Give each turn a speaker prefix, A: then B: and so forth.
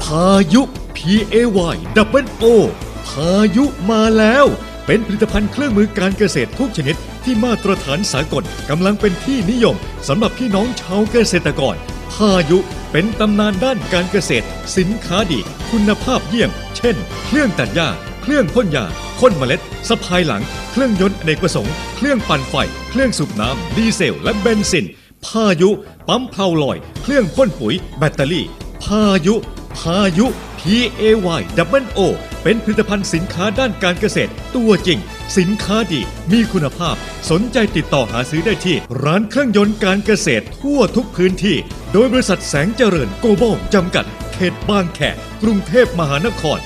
A: พายุ PAY Double O พายุมาแล้วเป็นผลิตภัณฑ์เครื่องมือการเกษตรทุกชนิดที่มาตรฐานสากลกำลังเป็นที่นิยมสำหรับพี่น้องชาวเกษตรกรพายุเป็นตำนานด้านการเกษตรสินค้าดีคุณภาพเยี่ยมเช่นเครื่องตัดหญ้าเครื่องพ่นยาพ่นเมล็ดสะพายหลังเครื่องยนต์อเนกประสงค์เครื่องปั่นไฟเครื่องสูบน้ำดีเซลและเบนซินพายุปั๊มเพลาลอยเครื่องพ่นปุ๋ยแบตเตอรี่พายุPAY Double O เป็นผลิตภัณฑ์สินค้าด้านการเกษตรตัวจริงสินค้าดีมีคุณภาพสนใจติดต่อหาซื้อได้ที่ร้านเครื่องยนต์การเกษตรทั่วทุกพื้นที่โดยบริษัทแสงเจริญโกลบอลจำกัดเขตบางแคกรุงเทพมหานคร